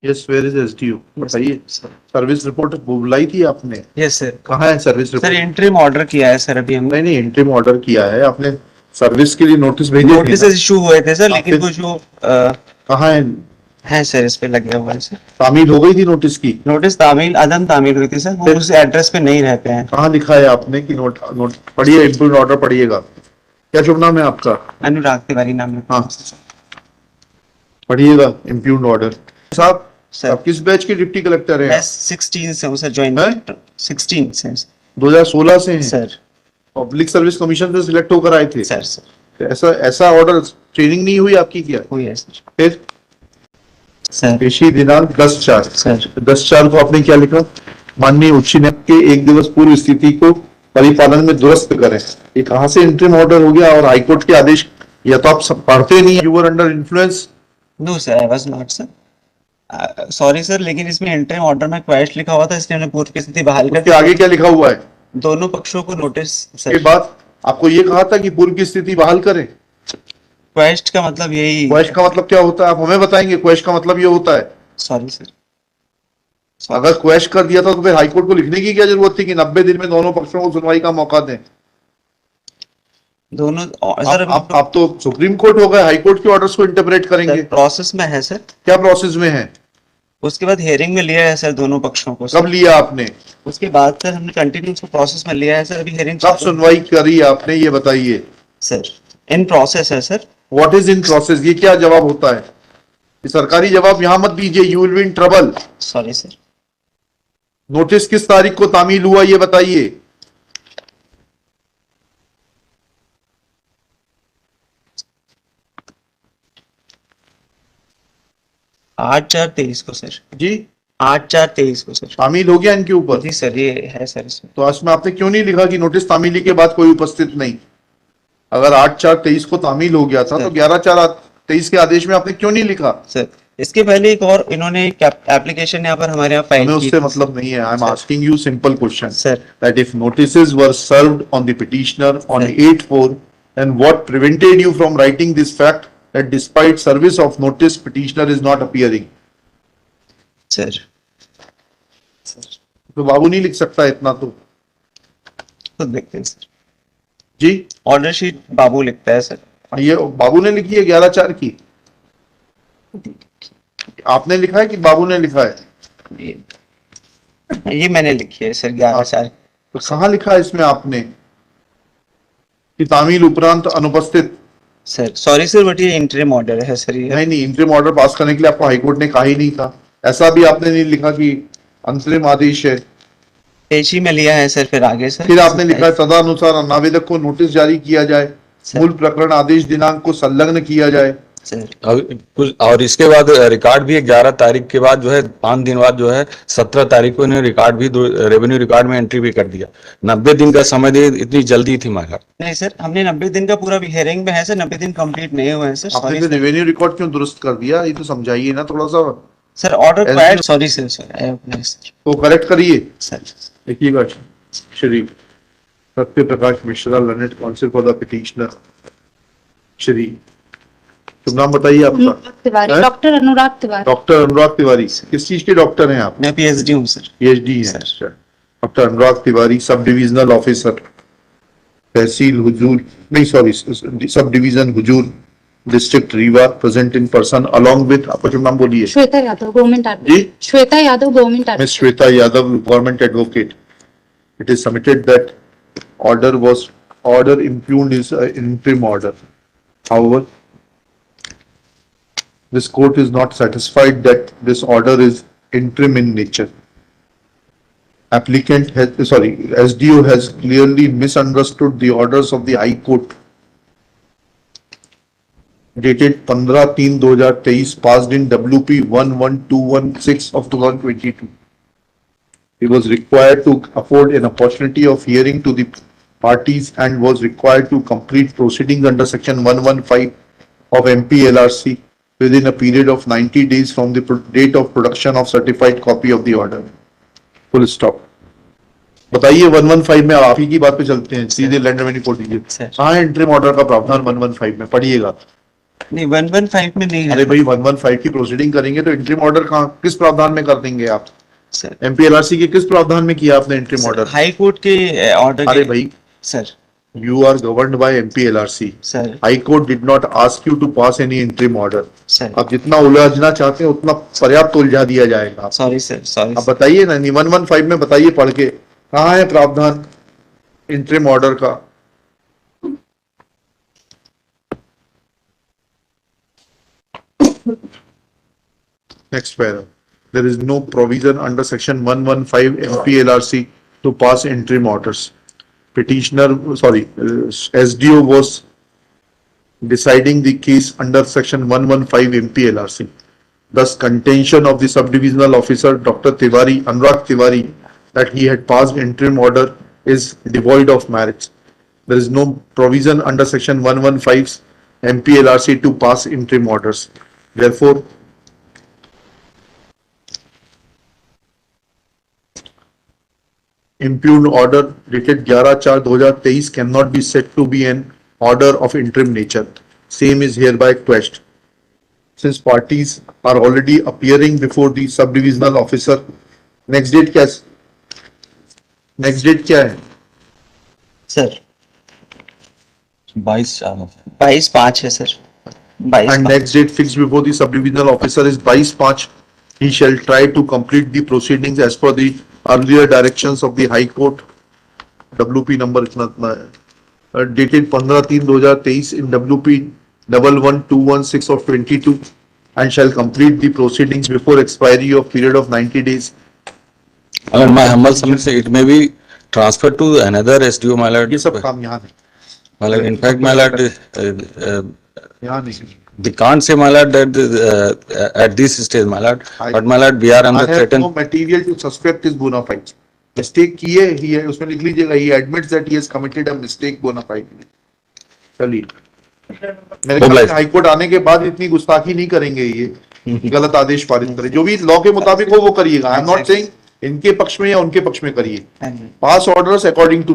Yes, where is SDO? बताइए। Service report बुलाई थी आपने? Yes sir. कहाँ है service sir report? Interim order किया है सर अभी हमने। नहीं, इंटरिम ऑर्डर किया है आपने, सर्विस के लिए नोटिस भेजे थे नोटिस ना? इशू हुए थे सर, हाँ, लेकिन फिर वो जो कहाँ है सर इस पे लगे हुए हैं सर। तामील हो गई थी नोटिस की? नोटिस तामील अदम तामील हुई थी सर, वो फिर? उस एड्रेस पे नहीं रहते हैं। कहाँ लिखा है आपने कि नोट नोट पढ़िए, इम्प्रूव ऑर्डर पढ़िएगा। क्या शुभ नाम है आपका? अनुराग तिवारी नाम है। हाँ, पढ़िएगा इम्प्यूग्ड ऑर्डर। साहब, सर आप किस बैच के डिप्टी कलेक्टर हैं? मैं 16 से हूँ सर, ज्वाइन हैं? 16 से 2016 से हैं? सर। पब्लिक सर्विस कमीशन से सिलेक्ट होकर आए थे? सर ऐसा ऐसा ऑर्डर, ट्रेनिंग नहीं हुई आपकी क्या? हुई है सर। फिर सर पेशी दिनांक 10/4। सर 10/4 को आपने क्या लिखा? माननीय उच्च न्यायालय के 1 दिवस पूर्व स्थिति को परिपालन में दुरुस्त करें। ये कहाँ से इंटरिम ऑर्डर हो गया? और हाईकोर्ट के आदेश या तो आप सब पढ़ते नहीं, you were under influence. No sir, I was not sir, sorry sir, लेकिन इसमें इंटरिम ऑर्डर में क्वेश्चन लिखा हुआ था, इसलिए हमने पूर्व की स्थिति बहाल कर उसके आगे क्या लिखा हुआ है? दोनों पक्षों को नोटिस के सर। बाद आपको ये कहा था कि पूर्व की स्थिति बहाल करें। क्वेश्चन का मतलब यही। क्वेश्चन का मतलब क्या होता है आप हमें बताएंगे? क्वेश्चन का मतलब ये होता है, सॉरी सर। अगर क्वेश्चन कर दिया था तो फिर हाईकोर्ट को लिखने की क्या जरूरत थी कि 90 दिन में दोनों पक्षों को सुनवाई का मौका दें? दोनों सर आप तो सुप्रीम कोर्ट हो गए, हाईकोर्ट के ऑर्डर्स को इंटरप्रेट करेंगे। प्रोसेस में है सर। क्या प्रोसेस में है? उसके बाद हियरिंग में लिया है सर दोनों पक्षों को। कब लिया आपने? उसके बाद सर हमने कंटिन्यू प्रोसेस में लिया है सर, अभी हियरिंग कब सुनवाई करी आपने, ये बताइए। सर इन प्रोसेस है sir. What is in process? ये क्या जवाब होता है? ये सरकारी जवाब यहां मत दीजिए, you will be in trouble. Sorry sir. Notice किस तारीख को तामील हुआ ये बताइए। 8/4/23 को सर। जी, 8/4/23 को सर। तामील हो गया इनके ऊपर? जी सर, ये है सर इसमें। तो इसमें आपने क्यों नहीं लिखा कि नोटिस तामीली के बाद कोई उपस्थित नहीं? अगर 8/4/23 को तामील हो गया था तो 11/4/23 के आदेश में आपने क्यों नहीं लिखा? सर इसके पहले एक और इन्होंने एप्लीकेशन यहाँ पर हमारे यहाँ फाइल हमें की उससे थी। मतलब नहीं है। I am asking you simple question Sir. That if notices were served on the petitioner on Sir. 8/4 and what prevented you from writing this fact that despite service of notice petitioner is not appearing? Sir तो बाबू नहीं लिख सकता इतना तो? खुद देखते हैं sir. जी, order sheet बाबू लिखता है सर। ये बाबू ने लिखी है 11/4 की? आपने लिखा है कि बाबू ने लिखा है? ये मैंने लिखी है सर 11/4। तो कहाँ लिखा है इसमें आपने कि तामील उपरांत अनुपस्थित? सर सॉरी सर, बट ये इंटरिम ऑर्डर है सर। ये नहीं, इंटरिम ऑर्डर पास करने के लिए आपको हाईकोर्ट ने कहा ही नहीं था। ऐसा भी आपने नहीं लिखा कि अंतरिम आदेश है। पेशी में लिया है सर, फिर आगे सर। फिर आपने लिखा है तदनुसार नावेदक को नोटिस जारी किया जाए, मूल प्रकरण आदेश दिनांक को संलग्न किया जाए। सर और इसके बाद रिकॉर्ड भी 11 तारीख के बाद जो है 5 दिन बाद जो है 17 तारीख को इन्हें रिकॉर्ड भी रेवेन्यू रिकॉर्ड में एंट्री भी कर दिया। 90 दिन का समय दे, इतनी जल्दी थी मांगा? नहीं सर, हमने 90 दिन का पूरा हियरिंग में है सर, 90 दिन कंप्लीट नहीं हुए हैं सर। आपने सॉरी रेवेन्यू रिकॉर्ड क्यों दुरुस्त कर दिया, ये तो समझाइए ना थोड़ा सा। Sir, order quite sorry sir. Sir तो करेक्ट करिए। सर देखिएगा, Shri Satya Prakash Mishra, learned counsel for the petitioner. Shri शुभ नाम बताइए आपका? तिवारी, डॉक्टर अनुराग तिवारी। डॉक्टर अनुराग तिवारी, किस चीज के डॉक्टर हैं आप? मैं पीएचडी हूँ सर। पीएचडी है? अच्छा। Doctor Anurag Tiwari, sub divisional officer, तहसील हुजूर, नहीं सॉरी, सब डिवीजन हुजूर, district Rewa, present in person along with, आपका शुभ नाम बोलिए। श्वेता यादव, गवर्नमेंट जी? Advocate. Shweta Yadav, government Ms. Advocate. Shweta Yadav, government advocate. It is submitted that order impugned is an interim order. However, this court is not satisfied that this order is interim in nature. SDO has clearly misunderstood the orders of the High Court dated 15/3/2023 passed in WP 11216 of 2022. He was required to afford an opportunity of hearing to the parties and was required to complete proceedings under section 115 of MPLRC within a period of 90 days from the date of production of certified copy of the order. Full stop. बताइए 115 में, आप ही की बात पे चलते हैं सीधे। Land revenue code दीजिए, कहाँ है इंटरिम ऑर्डर का प्रावधान 115 में? पढ़िएगा। नहीं 115 में नहीं अरे है भाई 115 की प्रोसीडिंग करेंगे तो इंट्रीम ऑर्डर कहाँ किस प्रावधान में कर देंगे आप? सर। एमपीएलआरसी के किस प्रावधान में किया आपने इंट्रीम ऑर्डर? हाई कोर्ट के ऑर्डर अरे भाई sir you are governed by MPLRC. Sir High Court did not ask you to pass any interim order. Sir आप जितना उलझना चाहते हैं उतना पर्याप्त उलझा दिया जाएगा। सॉरी सर सॉरी आप बताइए ना 115 में बताइए पढ़ के कहाँ है प्रावधान इंटरिम ऑर्डर का? Next paragraph. There is no provision under section 115 MPLRC to pass interim orders. SDO was deciding the case under section 115 MPLRC. Thus, contention of the subdivisional officer Dr. Tiwari, Anurag Tiwari, that he had passed interim order is devoid of merit. There is no provision under section 115 MPLRC to pass interim orders. Therefore, impugned order dated 11/4/2023 cannot be said to be an order of interim nature. Same is hereby quashed. Since parties are already appearing before the subdivisional officer, next date क्या है? Sir 22/4 22/5 है sir 22 And next date fixed before the subdivisional officer is 22/5. He shall try to complete the proceedings as per the earlier directions of the High Court. WP number इतना है. Dated 15/3/2023 in WP 11216 of 22 and shall complete the proceedings before expiry of period of 90 days. My humble submission, it may be transferred to another SDO, my lord. ये सब काम यहाँ नहीं, My lord, in fact, my lord, यहाँ नहीं. we can't say, my lord, that at this stage, my lord, but my lord, we are I under have threatened. no material to suspect his bona fides. Mistake की है, he है, उसमें लिख लीजिएगा, he admits that he has committed a mistake bona fide. चलिए, मेरे ख्याल से हाई कोर्ट आने के बाद इतनी गुस्ताखी नहीं करेंगे ये गलत आदेश पारित करें, जो भी लॉ के मुताबिक हो वो करिएगा. आई एम नॉट सेइंग इनके पक्ष में या उनके पक्ष में करिए. पास ऑर्डर्स अकॉर्डिंग टू